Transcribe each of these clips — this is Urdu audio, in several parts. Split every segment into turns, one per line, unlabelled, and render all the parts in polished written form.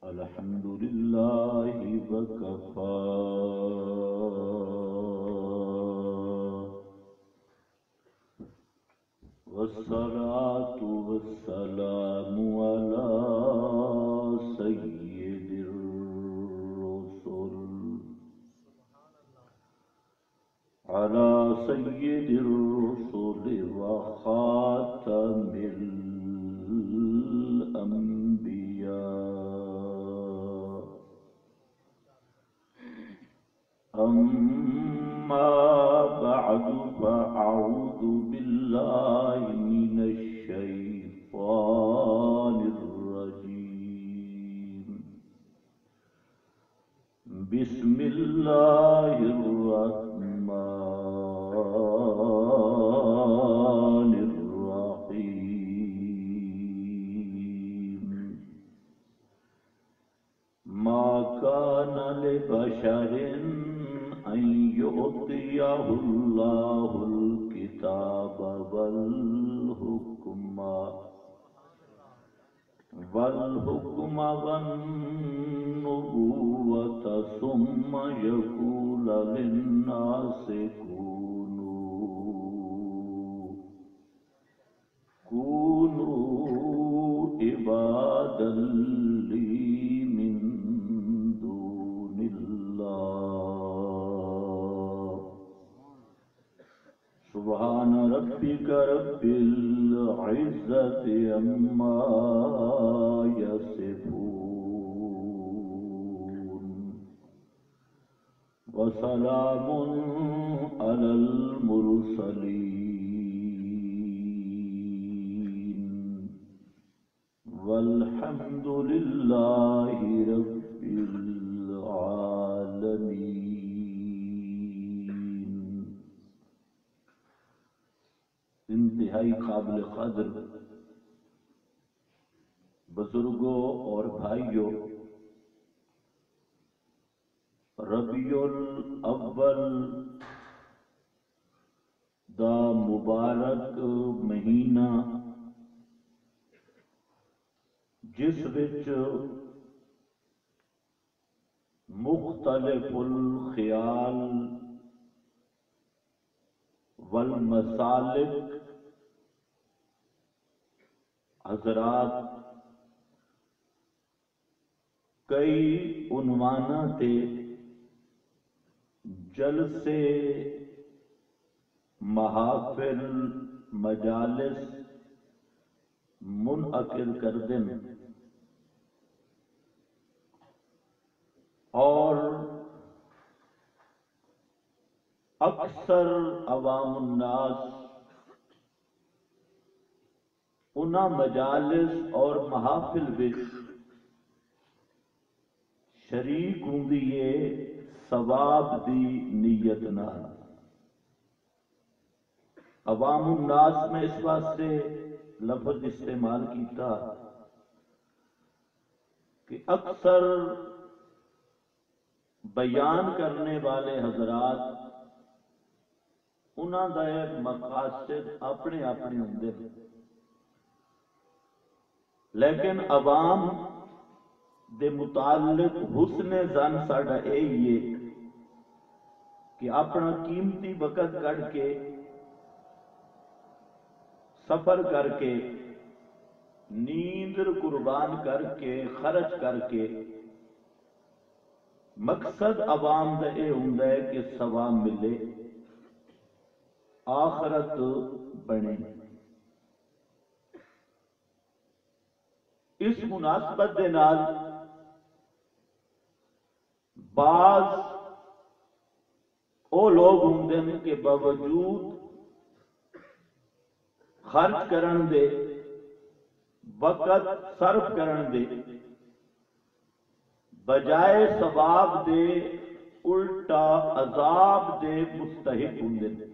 الحمد لله وكفى والصلاة والسلام على سيد الرسل وخاتم الأنبياء. أما بعد فأعوذ بالله من الشيطان الرجيم. بسم الله الرحمن الرحيم. ما كان لبشر أن يؤتيه الله الكتاب والحكم والنبوة ثم يقول للناس كونوا عبادا لي من دون الله. سبحان ربك رب العزة عما يصفون وسلام على المرسلين والحمد لله رب العالمين. انتہائی قابل قدر بزرگوں اور بھائیوں، ربیع الاول دا مبارک مہینہ جس وچ مختلف الخیال والمسالک حضرات کئی عنواناں تے جلسے محافل مجالس منعقد کردے اور اکثر عوام الناس انہاں مجالس اور محافل وچ شریک ہوندی ہے ثواب دی نیت نال. عوام الناس میں اس واسطے لفظ استعمال کیتا کہ اکثر بیان کرنے والے حضرات انہاں دا مقاصد اپنے اپنے ہوندے ہیں، لیکن عوام دے متعلق حسن ظن ساڈا یہی ہے کہ اپنا قیمتی وقت کڈ کے سفر کر کے نیند قربان کر کے خرچ کر کے مقصد عوام دا یہ ہوندا ہے کہ ثواب ملے، آخرت بنے. اس مناسبت دے نال بعض او لوگ ہوندے ہیں کہ باوجود خرچ کرن دے، وقت صرف کرن دے، بجائے ثواب دے الٹا عذاب دے مستحق ہوندے ہیں۔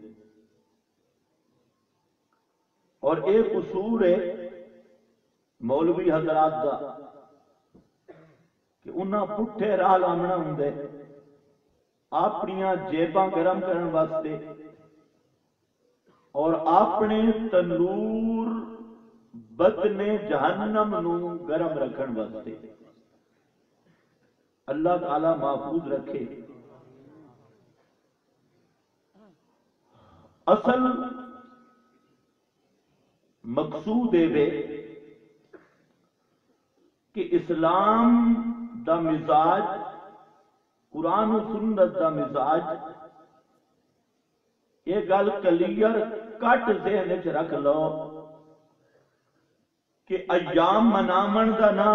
اور ایک قصور ہے مولوی حضرات دا کہ انہاں پٹھے راہ لامنا ہوندے اپنیاں جیباں گرم کرن واسطے اور اپنے تنور بدن جہنم نو گرم رکھن واسطے۔ اللہ تعالی محفوظ رکھے۔ اصل مقصود ہے کہ اسلام دا مزاج، قرآن و سنت دا مزاج، یہ گل کلیئر کٹ ذہن وچ رکھ لو کہ ایام منامن دا نا،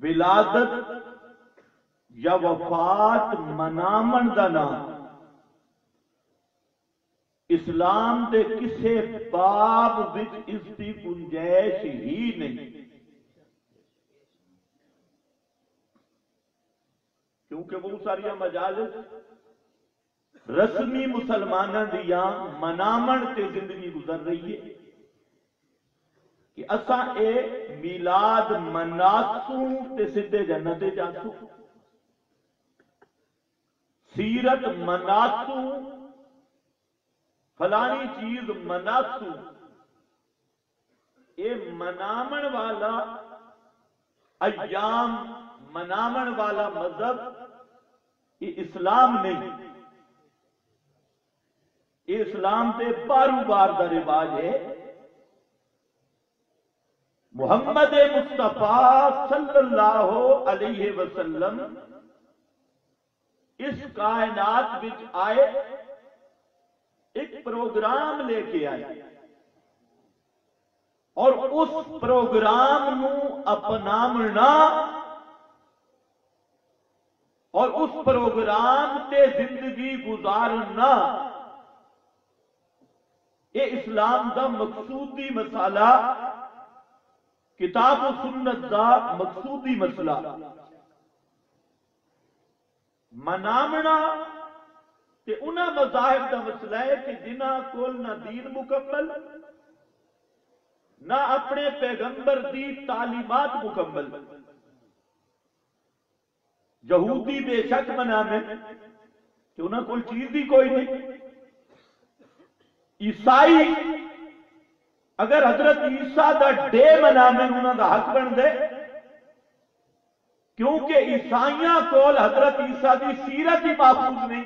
ولادت یا وفات منامن دا نا اسلام دے کسے باب وچ اس کی گنجائش ہی نہیں، کیونکہ بہت ساری مجالس رسمی مسلمانوں دیا منامن تے زندگی گزر رہی ہے کہ اساں اے میلاد مناسوں تے سدھے جنت جاسوں، سیرت مناسوں، فلانی چیز مناسوں، اے منامن والا ایام منامن والا مذہب یہ اسلام نہیں، یہ اسلام دے بارو بار دا رواج ہے۔ محمد مصطفیٰ صلی اللہ علیہ وسلم اس کائنات وچ آئے، ایک پروگرام لے کے آئے اور اس پروگرام نو اپنامنا اور اس پروگرام تے زندگی گزارنا، یہ اسلام دا مقصودی مسئلہ، کتاب و سنت دا مقصودی مسئلہ۔ منامنا تے انہاں مذاہب دا مسئلہ ہے کہ جنہاں کول نہ دین مکمل، نہ اپنے پیغمبر دی تعلیمات مکمل۔ یہودی بے شک منامے کہ انہاں کول چیز دی کوئی نہیں۔ عیسائی اگر حضرت عیسیٰ دا ڈے منامے انہاں دا حق بن دے، کیونکہ عیسائیاں کول حضرت عیسیٰ دی سیرت ہی محفوظ نہیں،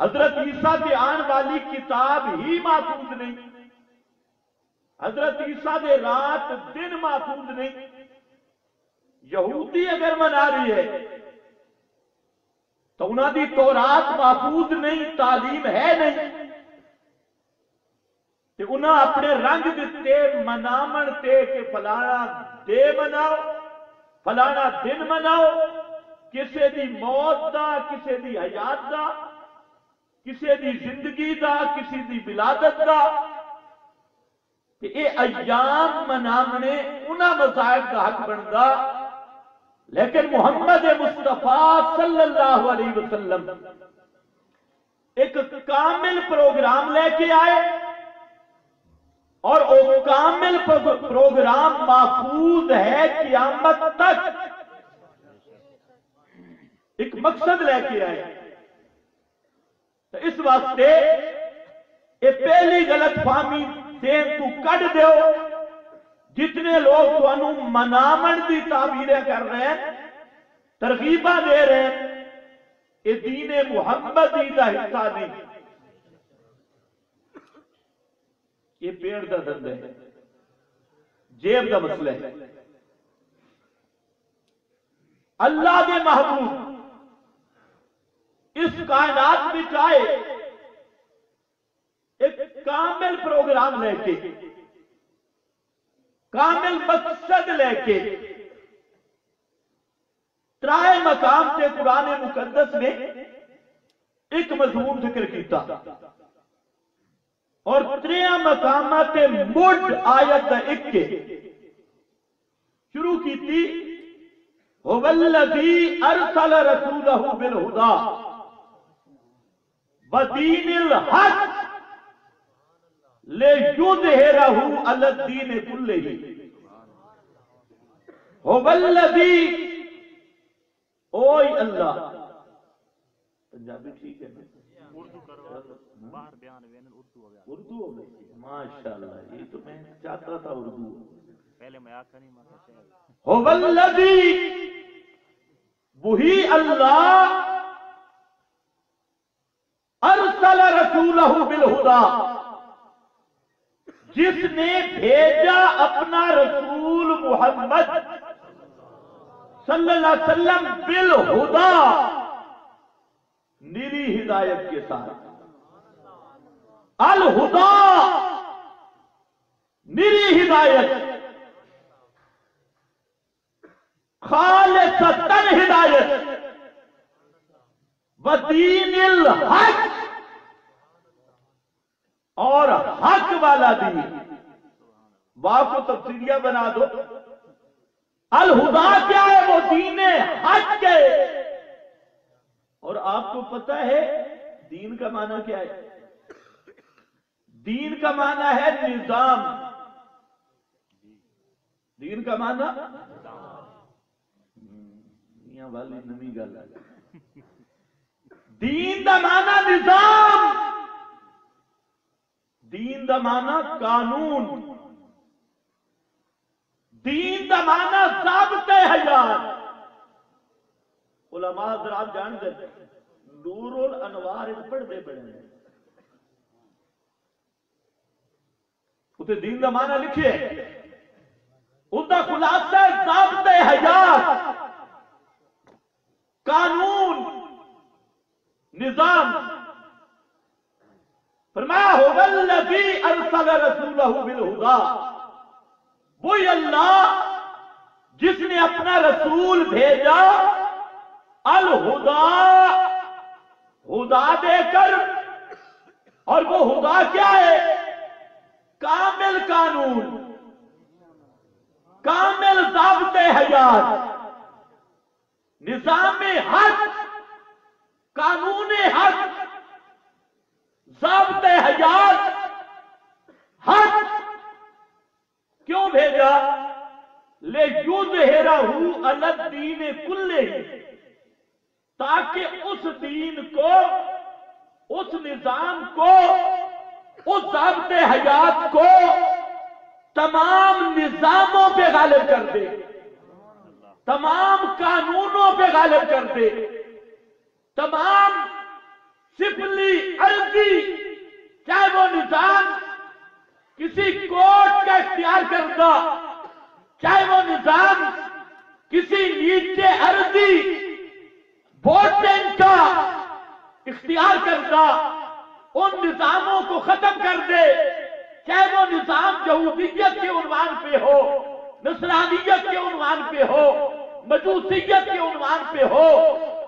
حضرت عیسیٰ دے آن والی کتاب ہی محفوظ نہیں، حضرت عیسیٰ دے رات دن محفوظ نہیں۔ یہودی اگر منا رہی ہے تو انہاں دی تورات محفوظ نہیں، تعلیم ہے نہیں، کہ انہاں اپنے رنگ دیتے منامن تے کہ فلانا ڈے مناؤ، فلانا دن مناؤ، کسے دی موت دا، کسے دی حیات دا، کسے دی زندگی دا، کسی دی ولادت دا، کہ اے ایام منامنے انہاں مذاہب دا حق بندا۔ لیکن محمد مصطفیٰ صلی اللہ علیہ وسلم ایک کامل پروگرام لے کے آئے اور وہ کامل پروگرام محفوظ ہے قیامت تک، ایک مقصد لے کے آئے۔ تو اس واسطے یہ پہلی غلط فہمی ذہن تو کٹ دیو، جتنے لوگ تانوں منامن دی تعبیریں کر رہے ہیں، ترغیباں دے رہے ہیں، یہ دین محمدی دا حصہ نہیں، یہ پیڑ دا دھندا ہے، جیب دا مسئلہ ہے۔ اللہ دے محبوب اس کائنات میں آئے ایک کامل پروگرام لے کے، کامل مقصد لے کے ترائے مقام سے قرآن مقدس نے ایک مضمون ذکر کیتا اور تریاں مقامات مڈ آیت ایک کے شروع کی تھی هو الذی ارسل رسولہ بالہدی ودین الحق لیظہرہ علی الدین کلہ هو الذی اوئی اللہ پنجابی ٹھیک ہے
اردو کرو باہر بیان
اردو ہو گئی ماشاءاللہ یہ تو میں چاہتا تھا اردو
پہلے میں آخر نہیں مانا
هو الذی وہی اللہ ارسل رسولہ بالہدی جس نے بھیجا اپنا رسول محمد صلی اللہ علیہ وسلم بالہدی نیری ہدایت کے ساتھ الہدی نیری ہدایت خالصتاً ہدایت ودین الحق اور حق والا دین واہ کو تفسیریہ بنا دو الہدا کیا ہے وہ دین حق ہے اور آپ کو پتہ ہے دین کا معنی کیا ہے دین کا معنی ہے نظام دین کا معنی میاں والی نمی گل ہے دین دا معنی نظام دین دا معنی قانون دین دا معنی ضابطے حیات علماء حضرات جان دے نور الانوار پڑھ دے پڑھے اسے دین دا معنی لکھے اس دا خلاصہ ضابطے حیات قانون نظام فرمایا هو الذی ارسل رسولہ بالہدی وہی اللہ جس نے اپنا رسول بھیجا الہدی ہدا دے کر اور وہ ہدا کیا ہے کامل قانون کامل ضابطے حیات نظام حق قانون حق ضابطے حیات حق کیوں بھیجا لیظہرہ علی الدین کلہ تاکہ اس دین کو اس نظام کو اس ضابطے حیات کو تمام نظاموں پہ غالب کر دے تمام قانونوں پہ غالب کر دے تمام سفلی عرضی چاہے وہ نظام کسی کوٹ کا اختیار کرتا چاہے وہ نظام کسی نیچے عرضی ووٹنگ کا اختیار کرتا ان نظاموں کو ختم کر دے چاہے وہ نظام یہودیت کے عنوان پہ ہو نصرانیت کے عنوان پہ ہو مجوسیت کے عنوان پہ ہو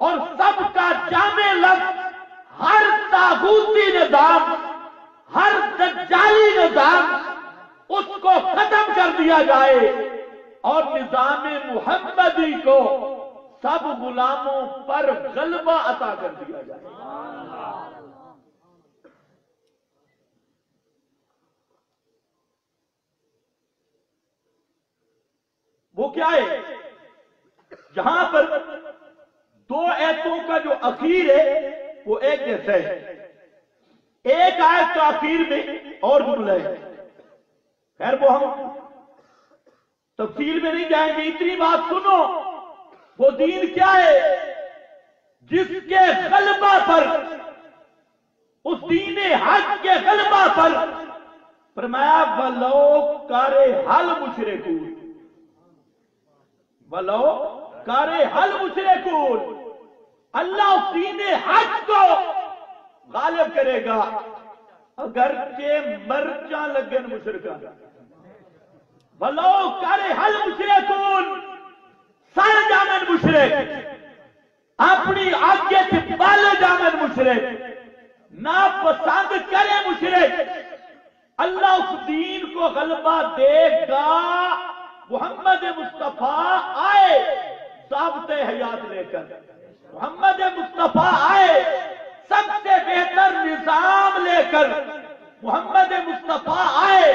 اور سب کا جامع لفظ ہر طاغوتی نظام ہر دجالی نظام اس کو ختم کر دیا جائے اور نظام محمدی کو سب غلاموں پر غلبہ عطا کر دیا جائے وہ کیا ہے جہاں پر دو ایتوں کا جو اخیر ہے وہ ایک جیسا ہے ایک آیت کا اخیر میں اور جملہ ہے خیر وہ ہم تفصیل میں نہیں جائیں گے اتنی بات سنو وہ دین کیا ہے جس کے غلبہ پر اس دین حق کے غلبہ پر فرمایا ولو کارے حل مشرکون ولو کارے حل مشرکون اللہ اس دین حق کو غالب کرے گا اگرچہ مرچاں لگن مشرکان ولو کرہ المشرکون سر جامن مشرک اپنی آگے سے بال جامن مشرک ناپسند کرے مشرک اللہ اس دین کو غلبہ دے گا محمد مصطفیٰ آئے ضابطۂ حیات لے کر محمد مصطفیٰ آئے سب سے بہتر نظام لے کر محمد مصطفیٰ آئے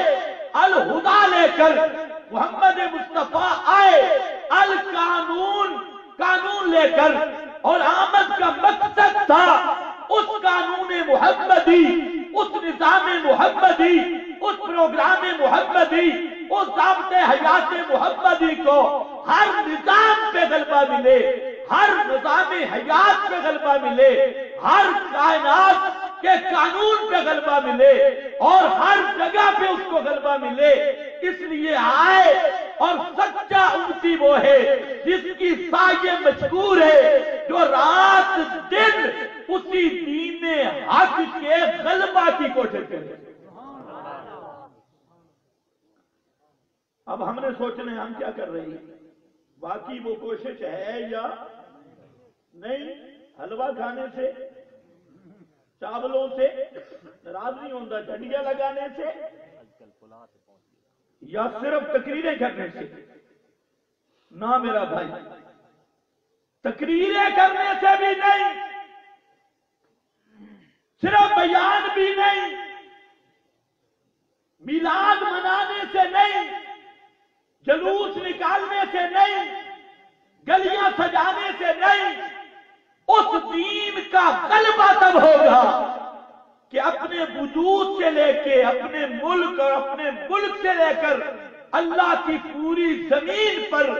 الہدا لے کر محمد مصطفیٰ آئے قانون لے کر اور آمد کا مقصد تھا اس قانون محمدی اس نظام محمدی اس پروگرام محمدی اس ضابطۂ حیات محمدی کو ہر نظام پہ غلبہ ملے ہر نظام حیات پہ غلبہ ملے ہر کائنات کے قانون پہ غلبہ ملے اور ہر جگہ پہ اس کو غلبہ ملے اس لیے آئے اور سچا امتی وہ ہے جس کی سایہ مشکور ہے جو رات دن اسی دین حق کے غلبہ کی کوشش کرے اب ہم نے سوچنا ہم کیا کر رہے ہیں باقی وہ کوشش ہے یا نہیں حلوہ کھانے سے چاولوں سے ناراض نہیں ہوتا جھنڈیاں لگانے سے یا صرف تقریریں کرنے سے نہ میرا بھائی تقریریں کرنے سے بھی نہیں صرف بیان بھی نہیں میلاد منانے سے نہیں جلوس نکالنے سے نہیں گلیاں سجانے سے نہیں اس دین کا غلبہ تب ہوگا کہ اپنے وجود سے لے کے اپنے ملک اور اپنے ملک سے لے کر اللہ کی پوری زمین پر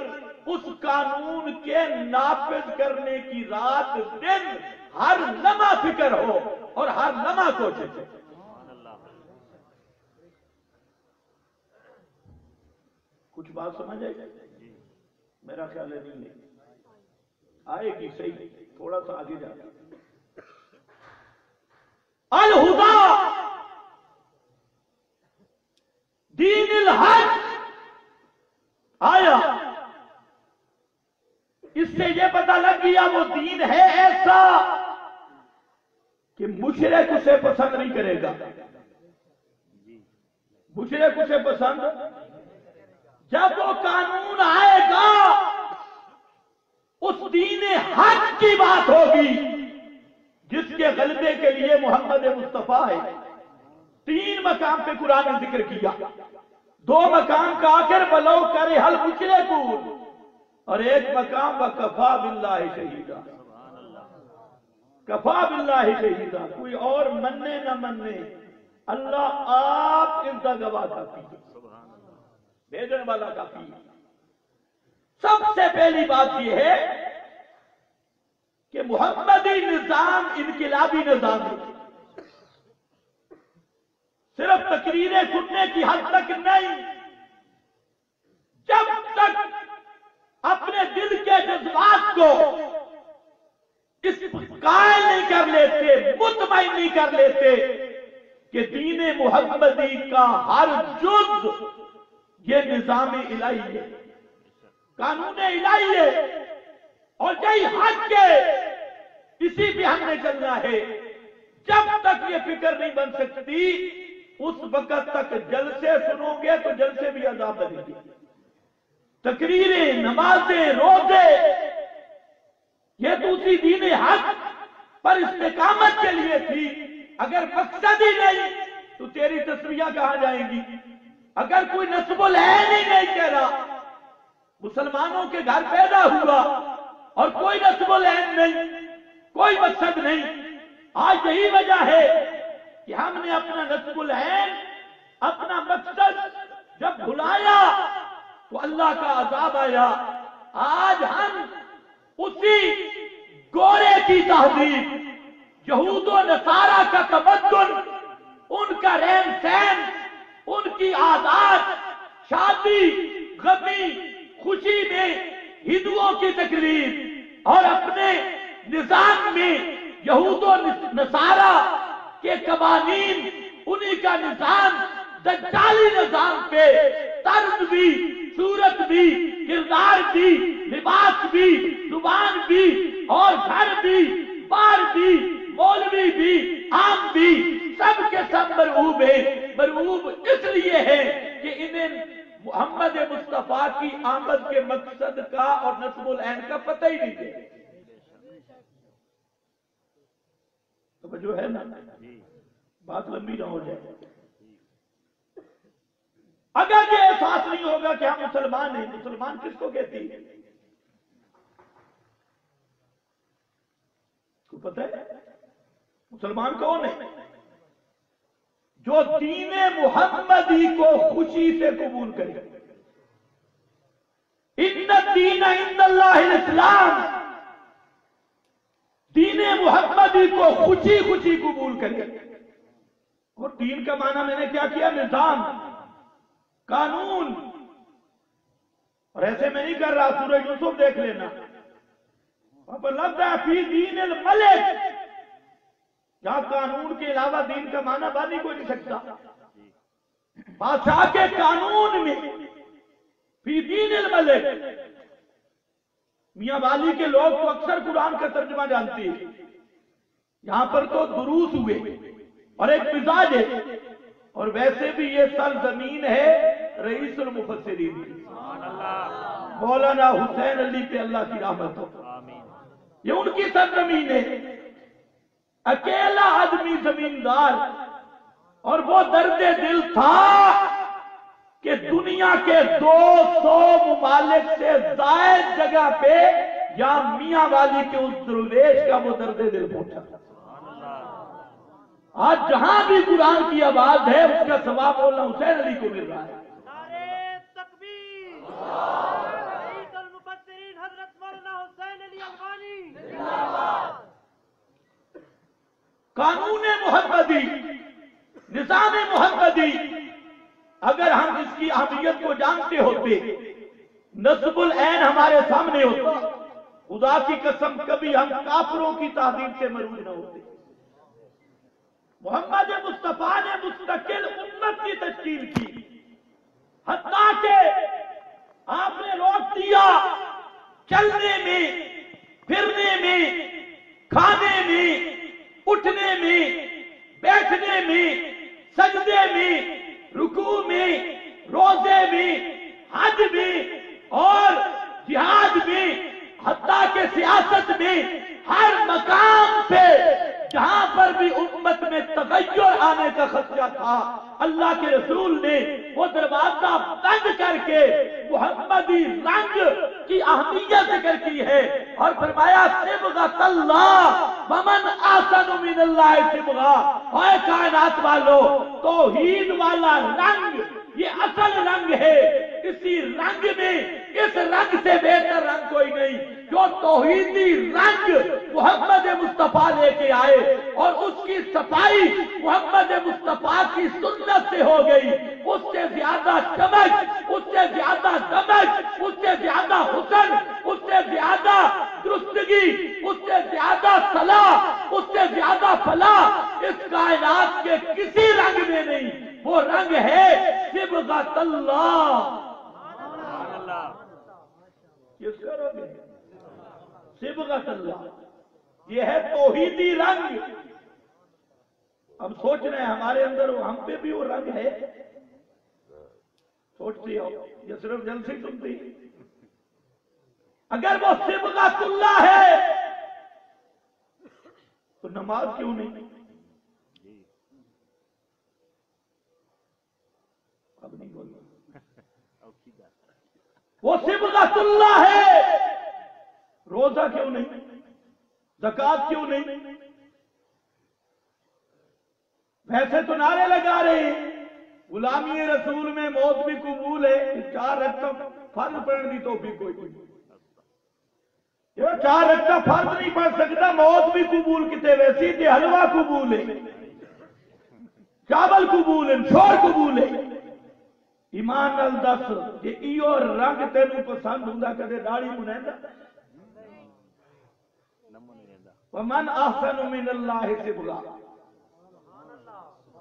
اس قانون کے نافذ کرنے کی رات دن ہر لمحہ فکر ہو اور ہر لمحہ کوشش ہو کچھ بات سمجھ آئے گی میرا خیال ہے نہیں آئے گی صحیح تھوڑا سا آگے جا الہدا دین الحق آیا اس سے یہ پتہ لگ گیا وہ دین ہے ایسا کہ مشرک اسے پسند نہیں کرے گا مشرک اسے پسند جب وہ قانون آئے گا اس دین حق کی بات ہوگی جس کے غلبے کے لیے محمد مصطفیٰ ہے 3 مقام پہ قرآن نے ذکر کیا 2 مقام کا آخر بلو کرے حل مشرکون اور 1 مقام وکفا باللہ شہیدا کفا باللہ شہیدا کوئی اور مننے نہ مننے اللہ آپ اس کا گواہ کافی بھیجنے والا کافی سب سے پہلی بات یہ ہے کہ محمدی نظام انقلابی نظام ہے صرف تقریریں سننے کی حد تک نہیں جب تک اپنے دل کے جذبات کو اس قائل نہیں کر لیتے مطمئن نہیں کر لیتے کہ دین محمدی کا ہر جز یہ نظام الہی ہے قانون الہی ہے اور یہی حق ہے اسی پہ ہم نے چلنا ہے جب تک یہ فکر نہیں بن سکتی اس وقت تک جلسے سنو گے تو جلسے بھی عذاب بنے گی تقریریں نمازیں روزے یہ تو اسی دین حق پر استقامت کے لیے تھی اگر مقصد ہی نہیں تو تیری تصویریں کہاں جائیں گی اگر کوئی نسب العین ہی نہیں کہہ رہا مسلمانوں کے گھر پیدا ہوا اور کوئی نسب العین نہیں کوئی مقصد نہیں آج یہی وجہ ہے کہ ہم نے اپنا نسب العین اپنا مقصد جب بھلایا تو اللہ کا عذاب آیا آج ہم اسی گورے کی تہذیب یہود و نصارہ کا تمدن ان کا رہن سہن ان کی عادات شادی غمی خوشی میں ہندوؤں کی تقریب اور اپنے نظام میں یہود و نصارہ کے قوانین انہی کا نظام دجالی نظام پہ طرز بھی، صورت بھی، کردار بھی، لباس بھی، زبان بھی، اور گھر بھی، بار بھی، مولوی بھی، عام بھی، سب کے سب مرعوب ہیں۔ مرعوب اس لیے ہے کہ انہیں محمد مصطفیٰ کی آمد کے مقصد کا اور نصب العین کا پتہ ہی نہیں ہے۔ توجہ ہے نا، بات لمبی نہ ہو جائے۔ اگر یہ احساس نہیں ہوگا کہ ہم مسلمان ہیں، مسلمان کس کو کہتی ہے؟ کو پتہ ہے مسلمان کون ہے؟ جو دین محمدی کو خوشی سے قبول کرے۔ ان الدین عند اللہ الاسلام، دین محمدی کو خوشی خوشی قبول کرے۔ اور دین کا معنی میں نے کیا کیا؟ نظام، قانون۔ اور ایسے میں نہیں کر رہا، سورہ یوسف دیکھ لینا، وہاں پر لفظ ہے فی دین الملک، جہاں قانون کے علاوہ دین کا معنی بن ہی کوئی نہیں سکتا۔ بادشاہ کے قانون میں فی دین الملک، میاں والی کے لوگ تو اکثر قرآن کا ترجمہ جانتے ہیں، یہاں پر تو دروس ہوئے اور ایک مزاج ہے، اور ویسے بھی یہ سرزمین ہے رئیس المفسرین کی، مولانا حسین علی پہ اللہ کی رحمت ہو، یہ ان کی سرزمین ہے۔ اکیلا آدمی زمیندار، اور وہ درد دل تھا کہ دنیا کے 200 ممالک سے زائد جگہ پہ یا میاں والی کے اس درویش کا وہ درد دل پہنچا۔ آج جہاں بھی قرآن کی آواز ہے اس کا ثواب مولانا حسین علی کو مل رہا ہے۔
نعرہ تکبیر، رئیس المفسرین حضرت مولانا حسین علی افغانی۔
قانون محمدی، نظام محمدی، اگر ہم اس کی اہمیت کو جانتے ہوتے، نصب العین ہمارے سامنے ہوتا، خدا کی قسم کبھی ہم کافروں کی تعظیم سے محروم نہ ہوتے۔ محمد مصطفیٰ نے مستقل امت کی تشکیل کی، حتیٰ کہ آپ نے روک دیا چلنے میں، پھرنے میں، کھانے میں، اٹھنے میں، بیٹھنے میں، سجدے میں، رکوع میں، روزے میں، حج میں اور جہاد میں، حتیٰ کہ سیاست میں، ہر مقام پہ جہاں پر بھی امت میں تغیر آنے کا خدشہ تھا، اللہ کے رسول نے وہ دروازہ بند کر کے محمدی رنگ کی اہمیت ذکر کی ہے اور فرمایا صبغۃ اللہ ومن احسن من اللہ صبغہ۔ اے کائنات والو، توحید والا رنگ یہ اصل رنگ ہے، اسی رنگ میں، اس رنگ سے بہتر رنگ کوئی نہیں۔ جو توحیدی رنگ محمد مصطفیٰ لے کے آئے اور اس کی صفائی محمد مصطفیٰ کی سنت سے ہو گئی، اس سے زیادہ چمک، اس سے زیادہ دمک، اس سے زیادہ حسن، اس سے زیادہ درستگی، اس سے زیادہ صلاح، اس سے زیادہ فلاح اس کائنات کے کسی رنگ میں نہیں۔ وہ رنگ ہے صبغۃ اللہ۔ کس کا رنگ ہے؟ صبغۃ اللہ، یہ ہے توحیدی رنگ۔ ہم سوچ رہے ہیں ہمارے اندر ہم پہ بھی وہ رنگ ہے، سوچتے ہو یہ صرف جلسے سنتی؟ اگر وہ صبغۃ اللہ ہے تو نماز کیوں نہیں؟ اب نہیں بولنا، وہ صبغۃ اللہ ہے، روزہ کیوں نہیں؟ زکوٰۃ کیوں نہیں؟ ویسے تو نعرے لگا رہے ہیں غلامی رسول میں موت بھی قبول ہے، 4 رکعت فرض پڑھنے کی توفیق کوئی نہیں، یہ 4 رکعت فرض نہیں پڑھ سکتا، موت بھی قبول کتے ویسی تے حلوہ قبول ہے، چاول قبول ہے، شور قبول ہے۔ ایمان نال دس کہ ایو رنگ تینوں پسند ہوندا کدے داڑھی منیندا؟ ومن احسن من اللہ صبغہ،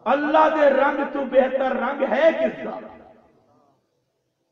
اللہ دے رنگ تو بہتر رنگ ہے کس کا؟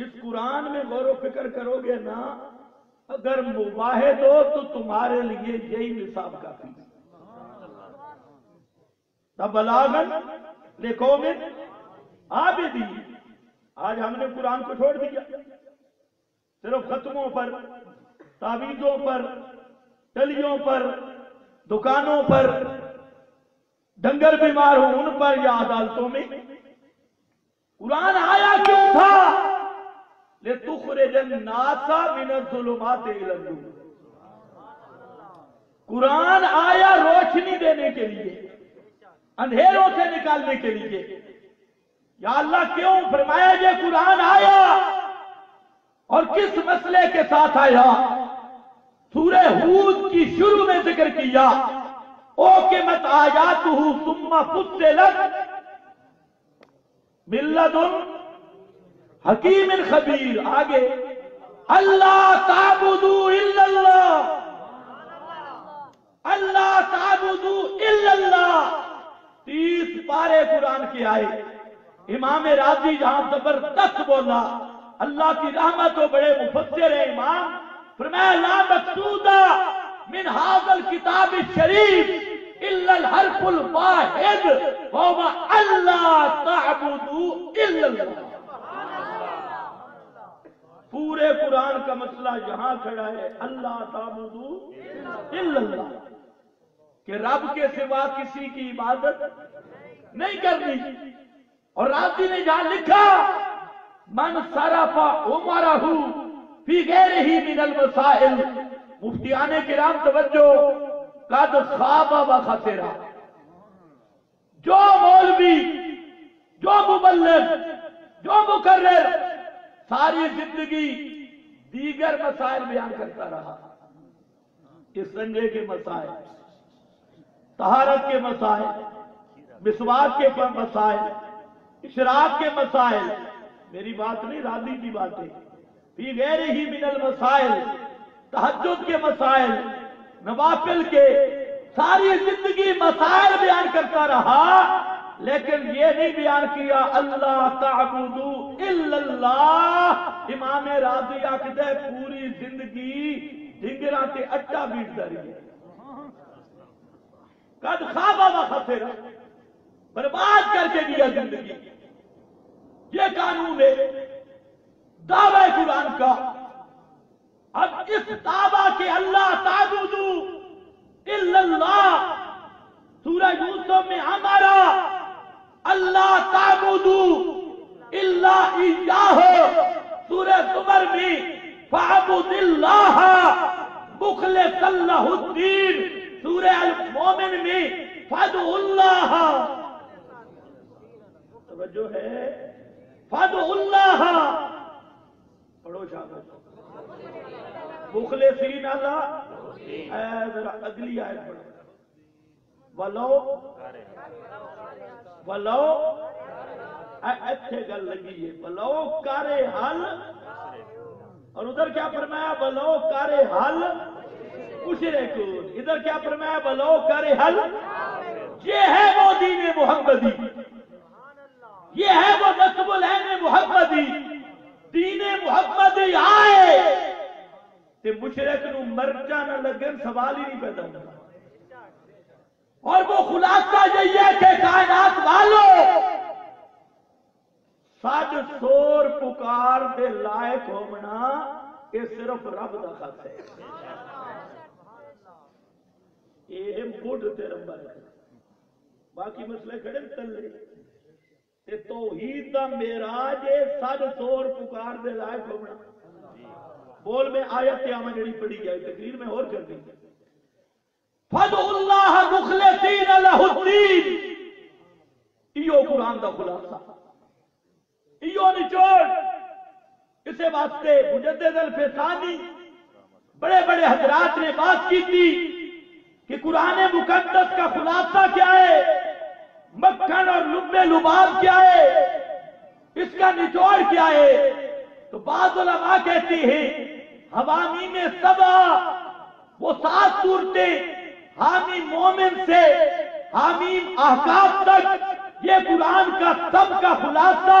اس قرآن میں غور و فکر کرو گے نا، اگر مواحد ہو تو تمہارے لیے یہی نصاب کافی ہے۔ بلاغن لقوم عابدین۔ آج ہم نے قرآن کو چھوڑ دیا، صرف ختموں پر، تعویذوں پر، ٹلیوں پر، دکانوں پر، ڈنگر بیمار ہوں ان پر یا عدالتوں میں۔ قرآن آیا کیوں تھا؟ لِتُخْرِجَ النَّاسَ مِنَ الظُّلُمَاتِ إِلَى النُّورِ۔ قرآن آیا روشنی دینے کے لیے، اندھیروں سے نکالنے کے لیے۔ یا اللہ کیوں فرمایا یہ قرآن آیا اور کس مسئلے کے ساتھ آیا؟ سورہ ہود کی شروع میں ذکر کیا، اوکمت آیاتہ ثم فصلت من لدن حکیم خبیر۔ آگے اللہ تعبدوا الا اللہ، اللہ تعبدوا الا اللہ۔ 30 پارے قرآن کے آئے۔ امام راضی جہاں زبردست بولا، اللہ کی رحمت و بڑے مفسر ہیں امام، فرمایا لا مقصودہ من هذا الكتاب الشریف الا الحرف الواحد وهو اللہ تعبدوا الا اللہ۔ پورے قرآن کا مسئلہ یہاں کھڑا ہے، اللہ تعبدوا الا اللہ، کہ رب کے سوا کسی کی عبادت نہیں کرنی۔ اور راضی نے جہاں لکھا من صرف عمرہ فی غیرہ من المسائل، مفتیان کرام توجہ، قد خواب و خسر۔ جو مولوی، جو مبلغ، جو مقرر ساری زندگی دیگر مسائل بیان کرتا رہا، استنجے کے مسائل، طہارت کے مسائل، مسواک کے مسائل، اشراق کے مسائل، میری بات نہیں راضی کی بات ہے، فی غیرہ من المسائل، تہجد کے مسائل، نوافل کے، ساری زندگی مسائل بیان کرتا رہا، لیکن یہ نہیں بیان کیا اللہ تعبدوا الا اللہ۔ امام راضی آکھدے پوری زندگی ڈنگراں تے اٹا بیٹھدا رہی ہے، قد خواب و خسر، برباد کر کے دیا زندگی۔ یہ قانون ہے دعوی قرآن کا۔ اب اس دعویٰ کے اللہ تعبدوا الا اللہ، سورہ یوسف میں ہمارا اللہ تعبدوا الا ایاہ، سورہ زمر میں فاعبد اللہ مخلصا لہ الدین، سورہ المومن میں فادعوا اللہ، توجہ ہے، فادعوا اللہ، پڑھو شاہد مخلصین اللہ۔ ذرا اگلی آیت پڑھو، ولو اچھے گل لگی ہے، ولو کارے حل، اور ادھر کیا فرمایا ولو کارے حل مشرکون، ادھر کیا فرمایا ولو کارے حل۔ یہ ہے وہ دین محمدی، یہ ہے وہ نصب العین محمدی۔ دین محمدی آئے تے مشرک نو مرجا نہ لگن، سوال ہی نہیں پیدا ہوتا۔ اور وہ خلاصہ یہی ہے کہ کائنات والوں سج سور پکار دے لائق ہونا یہ صرف رب دا خط ہے۔ یہ مڈ تے رمبا ہے، باقی مسئلے کھڑے تلے تے توحید دا معراج ہے سج سور پکار دے لائق ہونا۔ بول میں آیت آمن جڑی پڑھی جائے تقریر میں اور کر دی، فادعوا اللہ مخلصین لہ الدین۔ ایو قرآن دا خلاصہ، ایو نچوڑ۔ اسے واسطے مجدد الفسانی بڑے بڑے حضرات نے بات کی تھی کہ قرآن مقدس کا خلاصہ کیا ہے، مکھن اور لب لباب کیا ہے، اس کا نچوڑ کیا ہے۔ تو بعض علماء کہتے ہیں حوامیم سبع، وہ 7 صورتیں حامیم مومن سے حامیم احقاف تک، یہ قرآن کا سب کا خلاصہ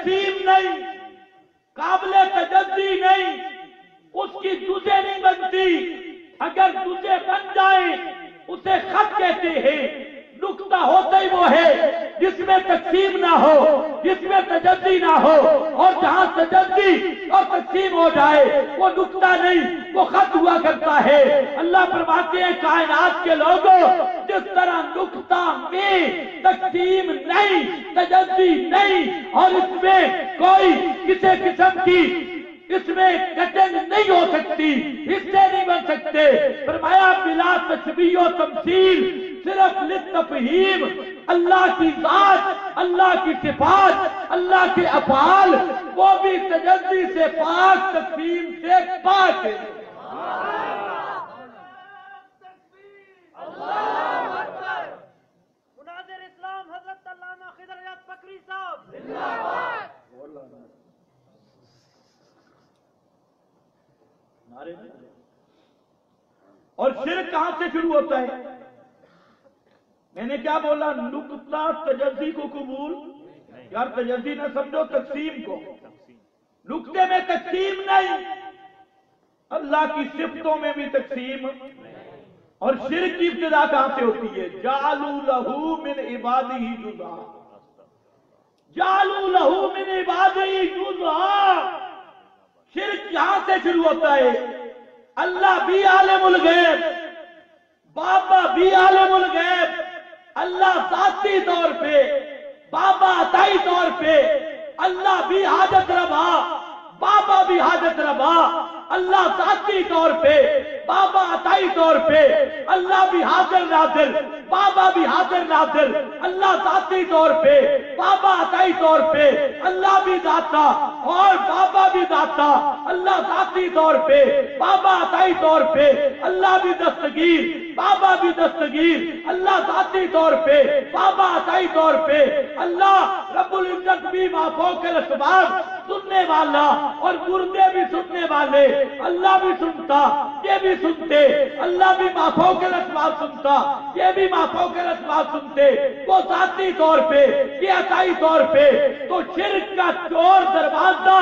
تقسیم نہیں، قابل تجزی نہیں، اس کی جزے نہیں بنتی، اگر جزے بن جائے اسے خط کہتے ہیں، نقطہ ہوتا ہی وہ ہے جس میں تقسیم نہ ہو، جس میں تجزی نہ ہو، اور جہاں تجزی اور تقسیم ہو جائے وہ نقطہ نہیں، وہ خط ہوا کرتا ہے۔ اللہ فرماتے ہیں کائنات کے لوگوں، جس طرح نقطہ میں تقسیم نہیں، تجزی نہیں، اور اس میں کوئی کسی قسم کی اس میں کٹنگ نہیں ہو سکتی، حصے نہیں بن سکتے، فرمایا بلا تشبیہ و تمثیل، صرف للتفہیم، اللہ کی ذات، اللہ کی صفات، اللہ کے افعال، وہ بھی تجزی سے پاک، تقسیم سے پاک ہے۔
مناظر اسلام حضرت علامہ خضر حیات فقری صاحب،
اور شرک کہاں سے شروع ہوتا ہے؟ میں نے کیا بولا؟ نقطہ تجزی کو قبول، یار تجزی نہ سمجھو تقسیم کو، نقطے میں تقسیم نہیں، اللہ کی صفتوں میں بھی تقسیم، اور شرک کی ابتدا کہاں سے ہوتی ہے؟ جعلوا لہ من عبادہ جزءا، جعلوا لہ من عبادہ جزءا، شرک یہاں سے شروع ہوتا ہے۔ اللہ بھی عالم الغیب، بابا بھی عالم الغیب، اللہ ذاتی طور پہ، بابا عطائی طور پہ، اللہ بھی حاجت روا، بابا بھی حاجت روا، اللہ ذاتی طور پہ، بابا عطائی طور پہ، اللہ بھی حاضر ناظر، بابا بھی حاضر ناظر، اللہ ذاتی طور پہ، بابا عطائی طور پہ، اللہ بھی داتا اور بابا بھی داتا، اللہ ذاتی طور پہ، بابا عطائی طور پہ، اللہ بھی دستگیر، بابا بھی دستگیر، اللہ ذاتی طور پہ، بابا عطائی طور پہ، اللہ رب العزت بھی مافوق الاسباب، سننے والا اور مردے بھی سننے والے، اللہ بھی سنتا، یہ بھی سنتے، اللہ بھی مافوق الاسباب سنتا، یہ بھی مافوق الاسباب سنتے، وہ ذاتی طور پہ، یہ عطائی طور پہ۔ تو شرک کا چور دروازہ،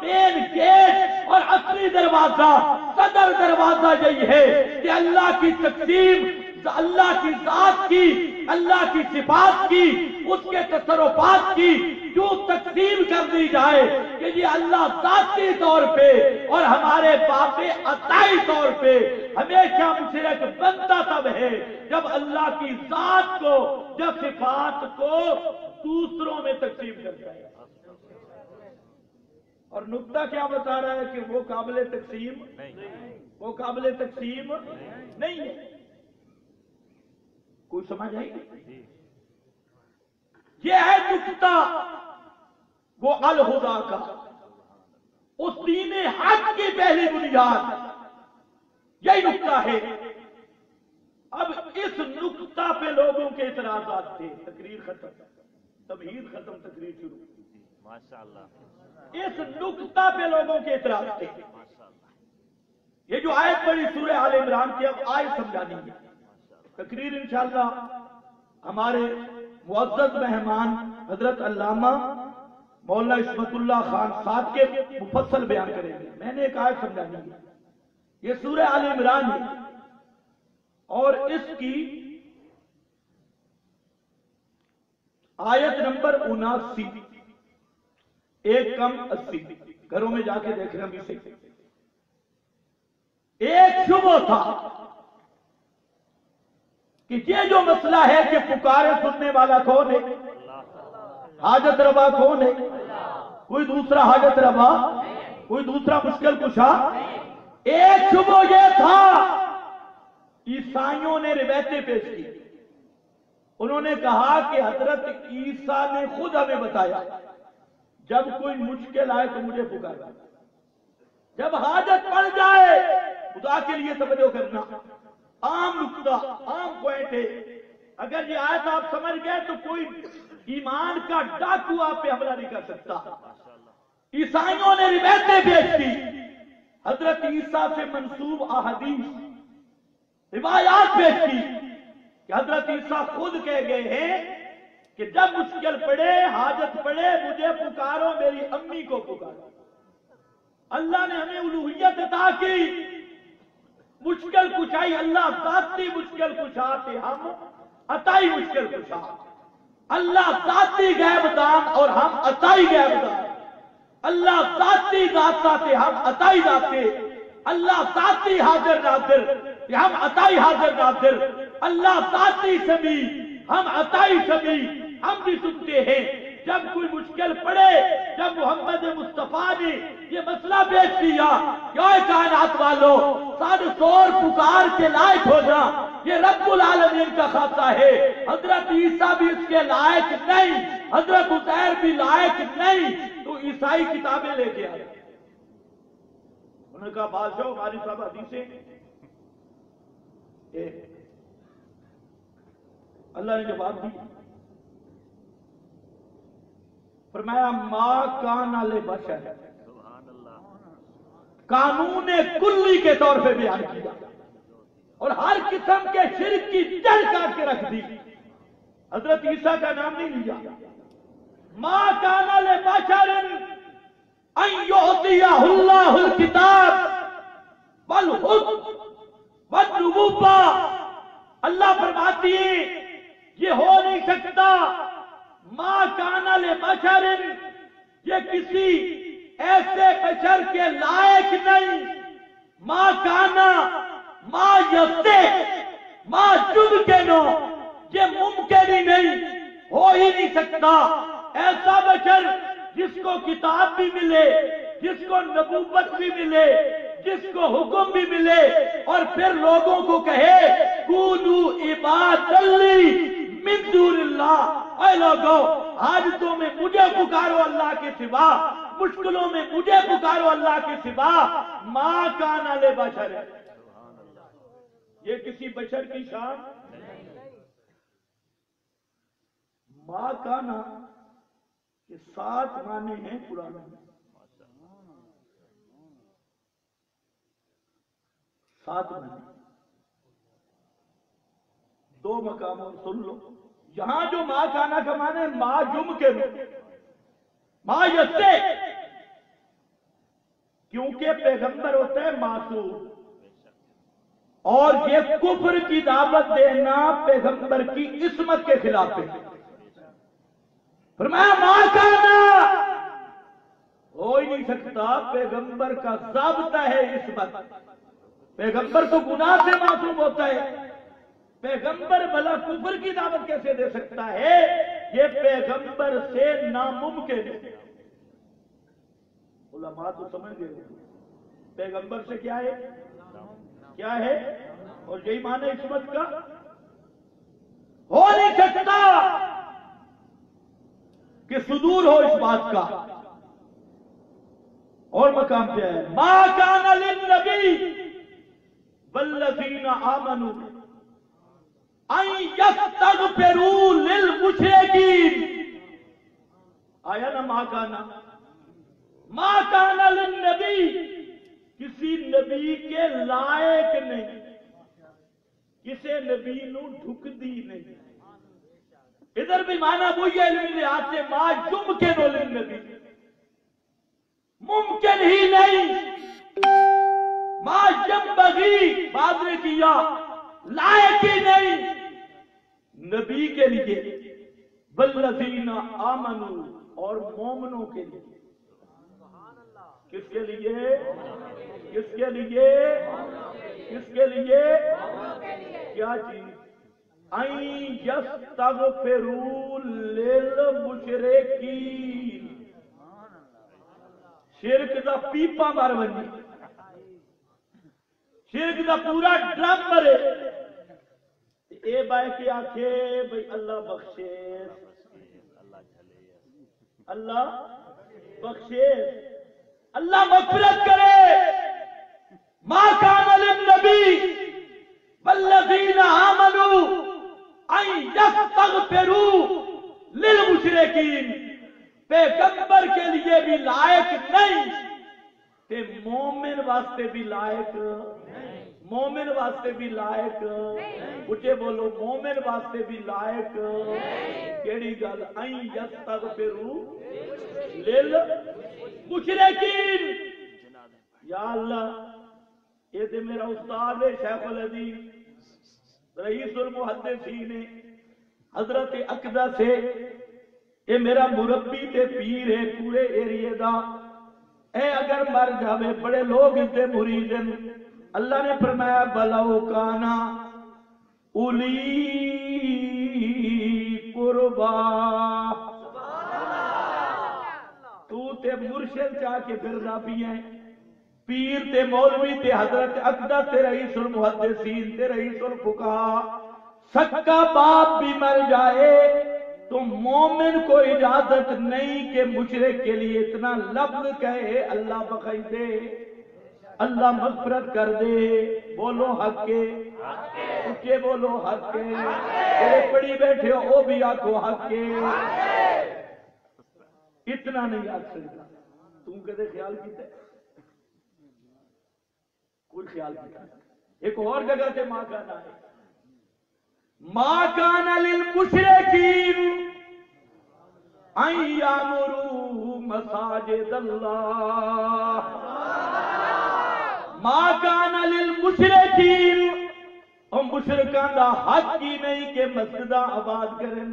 مین گیٹ اور اصلی دروازہ، صدر دروازہ یہی ہے کہ اللہ کی تقسیم، اللہ کی ذات کی، اللہ کی صفات کی، اس کے تصرفات کی جو تقسیم کر دی جائے کہ یہ اللہ ذاتی طور پہ اور ہمارے باپ عطائی طور پہ، ہمیشہ مشرک بنتا تب ہے جب اللہ کی ذات کو، جب صفات کو دوسروں میں تقسیم کرتا ہے۔ اور نقطہ کیا بتا رہا ہے کہ وہ قابل تقسیم نہیں، وہ قابل تقسیم نہیں ہے۔ کوئی سمجھ آئی؟ یہ ہے نقطہ وہ الہدا کا، اس دین حق کی پہلی بنیاد، یہی نقطہ ہے۔ اب اس نقطہ پہ لوگوں کے اعتراضات تھے، تقریر ختم، تمہید ختم، تقریر شروع، ماشاءاللہ۔ اس نقطہ پہ لوگوں کے اعتراض تھے۔ یہ جو آیت پڑھی سورہ آل عمران کی، اب آیت سمجھانی ہے۔ تقریر انشاءاللہ ہمارے معزز مہمان حضرت علامہ مولانا عصمت اللہ خان صاحب کے مفصل بیان کریں گے۔ میں نے ایک آیت سمجھانی ہے، یہ سورہ آل عمران ہے اور اس کی آیت نمبر 79، 1 کم 80، گھروں میں جا کے دیکھ رہے ہیں۔ بھی ایک شبہ تھا کہ یہ جو مسئلہ ہے کہ پکارے سننے والا کون ہے، حاجت روا کون ہے، کوئی دوسرا حاجت روا، کوئی دوسرا مشکل کشا۔ ایک شبہ یہ تھا، عیسائیوں نے روایتیں پیش کی، انہوں نے کہا کہ حضرت عیسیٰ نے خود ہمیں بتایا جب کوئی مشکل آئے تو مجھے پکارنا، جب حاجت پڑ جائے، خدا کے لیے توجہ کرنا، عام نقطہ، عام پوائنٹ ہے۔ اگر یہ آیت آپ سمجھ گئے تو کوئی ایمان کا ڈاکو آپ پہ حملہ نہیں کر سکتا۔ عیسائیوں نے روایتیں پیش کی، حضرت عیسیٰ سے منسوب احادیث، روایات پیش کی کہ حضرت عیسیٰ خود کہہ گئے ہیں کہ جب مشکل پڑے، حاجت پڑے، مجھے پکارو، میری امی کو پکارو۔ اللہ نے ہمیں الوہیت عطا کی، مشکل کشائی اللہ ذاتی مشکل کشا تھے، ہم عطائی مشکل کشا۔ اللہ ذاتی غیب دان اور ہم عطائی غیب دان۔ اللہ ذاتی ذاتا تھے، ہم عطائی ذاتے۔ اللہ ذاتی حاضر ناظر، ہم عطائی حاضر ناظر۔ اللہ ذاتی سمیع، ہم عطائی سمیع۔ ہم بھی سنتے ہیں جب کوئی مشکل پڑے، جب محمد مصطفیٰ نے یہ مسئلہ پیش کیا کہ اے کائنات والو، سر سور پکار کے لائق ہو جا، یہ رب العالمین کا خاصہ ہے، حضرت عیسیٰ بھی اس کے لائق نہیں، حضرت عزیر بھی لائق نہیں، تو عیسائی کتابیں لے کے آئے۔ انہوں نے کہا بادشاہ ہماری صاحب حدیثیں، اللہ نے جواب دی، فرمایا ما کان لبشر،
سبحان اللہ،
قانون کلی کے طور پہ بیان کیا اور ہر قسم کے شرک کی جڑ کاٹ کے رکھ دی۔ حضرت عیسیٰ کا نام نہیں لیا۔ ما کان لبشر ان یعطیہ اللہ الکتاب والحکم والنبوۃ، اللہ فرماتی ہے یہ ہو نہیں سکتا، ما کان لبشر، یہ کسی ایسے بشر کے لائق نہیں، ما کانا ما یستے ما یمکنو، یہ ممکن ہی نہیں، ہو ہی نہیں سکتا ایسا بشر جس کو کتاب بھی ملے، جس کو نبوت بھی ملے، جس کو حکم بھی ملے، اور پھر لوگوں کو کہے کونو عباد لی من دون اللہ، اے لوگوں حاجتوں میں مجھے پکارو اللہ کے سوا، مشکلوں میں مجھے پکارو اللہ کے سوا، ما کان لبشر، یہ کسی بشر کی شان ما کانا کے 7 معنی ہیں قرآن میں، 7 معنی، 2 مقاموں سن لو۔ یہاں جو ما کانا کا معنی ہے ما یمکن، ما یستے، کیونکہ پیغمبر ہوتا ہے معصوم، اور یہ کفر کی دعوت دینا پیغمبر کی عصمت کے خلاف ہے۔ فرمایا ما کانا، ہو ہی نہیں سکتا، پیغمبر کا ضابطہ ہے عصمت، پیغمبر تو گناہ سے معصوم ہوتا ہے، پیغمبر بھلا کفر کی دعوت کیسے دے سکتا ہے؟ یہ پیغمبر سے ناممکن ہے۔ علماء تو سمجھ گئے پیغمبر سے کیا ہے، کیا ہے، اور یہی معنی عصمت کا، ہو نہیں سکتا کہ صدور ہو اس بات کا۔ اور مقام پہ ہے ما کان للنبی والذین آمنوا ان یستغفروا للمشرکین، آیا نا ما کان للنبی، کسی نبی کے لائق نہیں، کسی نبی نو ڈھک دی نہیں۔ ادھر بھی معنی وہی ہے علمی لحاظ سے، ما یمکن للنبی، ممکن ہی نہیں، ما ینبغی بعد نے کیا، لائق ہی نہیں نبی کے لیے، والذین آمنوا، اور مومنوں کے لیے۔ کس کے لیے، کس کے لیے، کس کے لیے، کیا چیز؟ ان یستغفروا للمشرکین، شرک دا پیپا مار بنی، شرک دا پورا ڈرم مرے، اے بھائی کے آنکھے بھائی اللہ بخشے، اللہ بخشے، اللہ مغفرت کرے۔ ما کان للنبی والذین آمنوا ان یستغفروا للمشرکین، پیغمبر کے لیے بھی لائق نہیں تے مومن واسطے بھی لائق نہیں۔ مومن واسطے بھی لائق اچھے بولو مومن واسطے بھی لائق کیڑی گل این یستغفروا للمشرکین یا اللہ یہ تے میرا استاد ہے شیخ الحدیث رئیس المحدثین ہے حضرت اقدس ہے یہ میرا مربی تے پیر ہے پورے ایریے دا اے اگر مر جاوے بڑے لوگ اس دے مرید ہیں اللہ نے فرمایا بلو کانا اولی قربا تو تے مرشد چاہ کے پھرنا بھی ہیں پیر تے مولوی تے حضرت اقدس تے رئیس المحدثین تے رئیس الفقہاء سکا باپ بھی مر جائے تو مومن کو اجازت نہیں کہ مشرک کے لیے اتنا لفظ کہے اللہ بخش دے اللہ مغفرت کر دے بولو حق کے اچھے بولو حق کے میرے پڑی بیٹھے ہو وہ بھی آکھو حق کے اتنا نہیں آکھ سکتا تم کدے خیال کیتا ہے کوئی خیال کیتا ایک اور جگہ سے ماں کا نام ہے ما کان للمشرکین ان یامروا مساجد اللہ ما کان للمشرکین اور مشرکان دا حق ہی نہیں کہ مسجدہ آباد کریں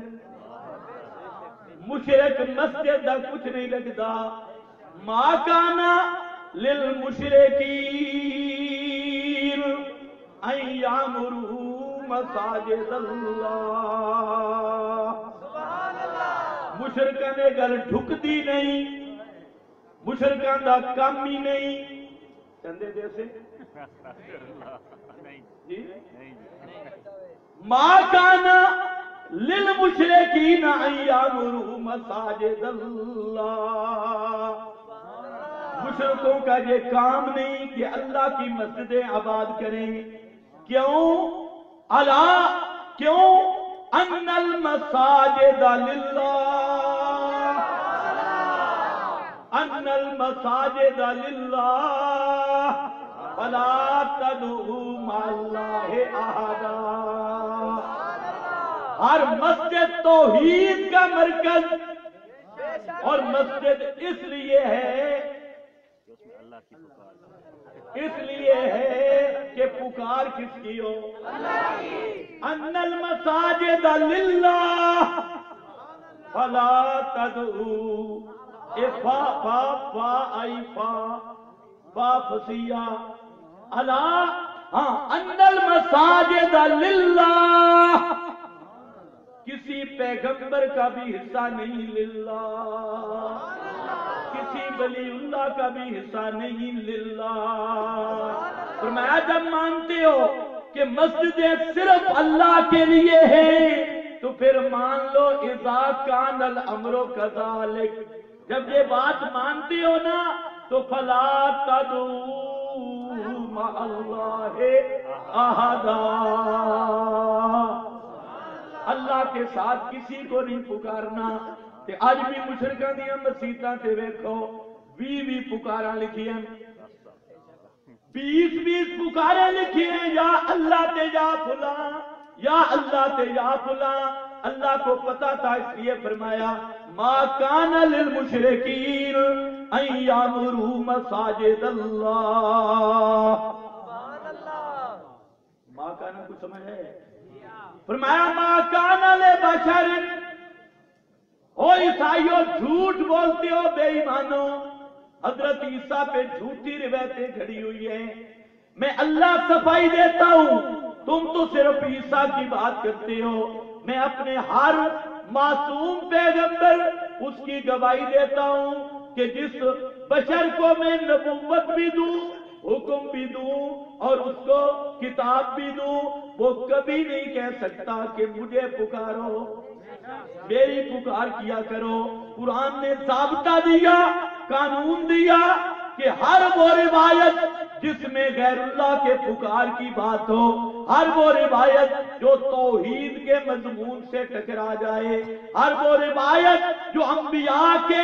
مشرک مسجد دا کچھ نہیں لگتا ما کان للمشرکین ان یامروا مساجد اللہ مشرکان نے گل ڈھکتی نہیں مشرکان دا کام ہی نہیں چندے جیسے جی ما کان للمشرکین ان یامروا مساجد اللہ مشرکوں کا یہ کام نہیں کہ اللہ کی مسجدیں آباد کریں کیوں اللہ کیوں ان المساجد للہ ان المساجد للہ فلا تدعوا مع اللہ احدا ہر مسجد توحید کا مرکز اور مسجد اس لیے ہے اس لیے ہے کہ پکار کس کی ہو ان المساجد للہ فلا تدعوا فا فا فا ای فا فا فسیہ اللہ ہاں ان المساجد للہ کسی پیغمبر کا بھی حصہ نہیں للہ کسی ولی اللہ کا بھی حصہ نہیں للہ فرمایا جب مانتے ہو کہ مسجدیں صرف اللہ کے لیے ہیں تو پھر مان لو اذا کان الامر کذالک جب یہ بات مانتے ہو نا تو فلا تدعوا مع اللہ احدا اللہ کے ساتھ کسی کو نہیں پکارنا تے آج بھی مشرکاں دیاں مسیتاں تے ویکھو 20 پکاراں لکھی ہیں 20 پکاریں لکھی ہیں یا اللہ تے یا فلاں یا اللہ تے یا فلاں اللہ کو پتا تھا اس لیے فرمایا ما کان للمشرکین ان یامروا مساجد اللہ ما کان کو سمجھ ہے فرمایا ما کان لبشر او عیسائیوں جھوٹ بولتے ہو بے ایمانو حضرت عیسیٰ پہ جھوٹی روایتیں کھڑی ہوئی ہیں میں اللہ صفائی دیتا ہوں تم تو صرف عیسیٰ کی بات کرتے ہو میں اپنے ہر معصوم پیغمبر اس کی گواہی دیتا ہوں کہ جس بشر کو میں نبوت بھی دوں حکم بھی دوں اور اس کو کتاب بھی دوں وہ کبھی نہیں کہہ سکتا کہ مجھے پکارو میری پکار کیا کرو قرآن نے ضابطہ دیا قانون دیا کہ ہر وہ روایت جس میں غیر اللہ کے پکار کی بات ہو ہر وہ روایت جو توحید کے مضمون سے ٹکرا جائے ہر وہ روایت جو انبیاء کے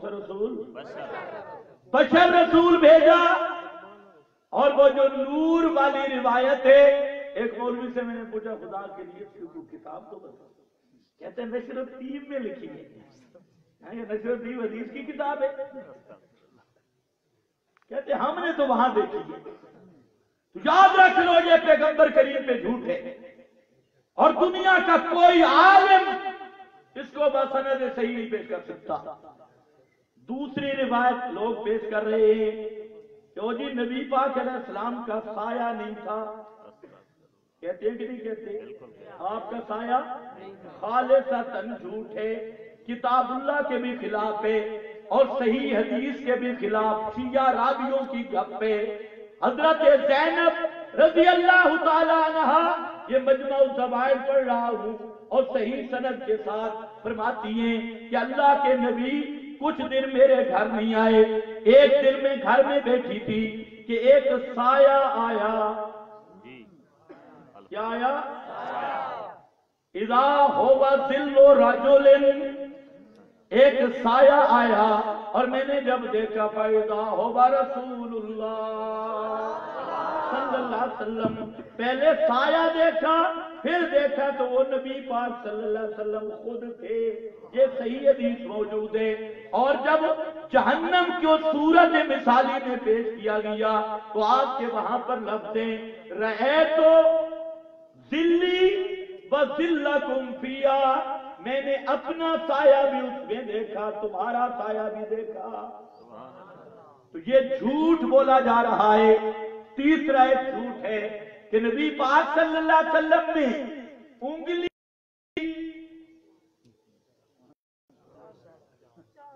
کون سا رسول؟ بشر رسول بھیجا. اور وہ جو نور والی روایت ہے، ایک مولوی سے میں نے پوچھا خدا کے لیے تو کتاب تو بتا. کہتے ہیں نشر الطیب میں لکھی ہے. یہ نشر الطیب حدیث کی کتاب ہے. کہتے ہیں ہم نے تو وہاں دیکھی ہے. تو یاد رکھ لو یہ پیغمبر کریم پہ جھوٹ ہے، اور دنیا کا کوئی عالم اس کو بسند صحیح نہیں پیش کر سکتا. دوسری روایت لوگ پیش کر رہے ہیں کہ وہ جی نبی پاک علیہ السلام کا سایہ نہیں تھا. کہتے ہیں کہ نہیں کہتے؟ آپ کا سایہ خالصتاً جھوٹ ہے. کتاب اللہ کے بھی خلاف ہے اور صحیح حدیث کے بھی خلاف. شیعہ راویوں کی گپ ہے. حضرت زینب رضی اللہ تعالی عنہ، یہ مجمع الزوائد پڑھ رہا ہوں اور صحیح سند کے ساتھ فرماتی ہیں کہ اللہ کے نبی کچھ دن میرے گھر نہیں آئے. ایک دن میں گھر میں بیٹھی تھی کہ ایک سایہ آیا. کیا آیا؟ اذا ہوا ظل رجل، ایک سایہ آیا اور میں نے جب دیکھا فاذا ہوا رسول اللہ صلی اللہ علیہ وسلم. پہلے سایہ دیکھا، پھر دیکھا تو وہ نبی پاک صلی اللہ علیہ وسلم خود تھے. یہ صحیح حدیث موجود ہے. اور جب جہنم کو صورت مثالی میں پیش کیا گیا تو آپ کے وہاں پر لفظ ہیں رأیت ذلی وذلکم فیہا، میں نے اپنا سایہ بھی اس میں دیکھا، تمہارا سایہ بھی دیکھا. تو یہ جھوٹ بولا جا رہا ہے. تیسرا ایک جھوٹ ہے کہ نبی پاک صلی اللہ علیہ وسلم نے انگلی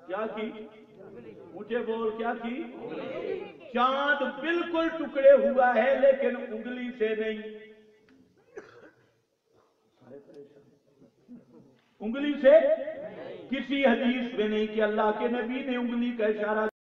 کیا کی؟ مجھے بول کیا کی؟ چاند بالکل ٹکڑے ہوا ہے لیکن انگلی سے نہیں. انگلی سے کسی حدیث میں نہیں کہ اللہ کے نبی نے انگلی کا اشارہ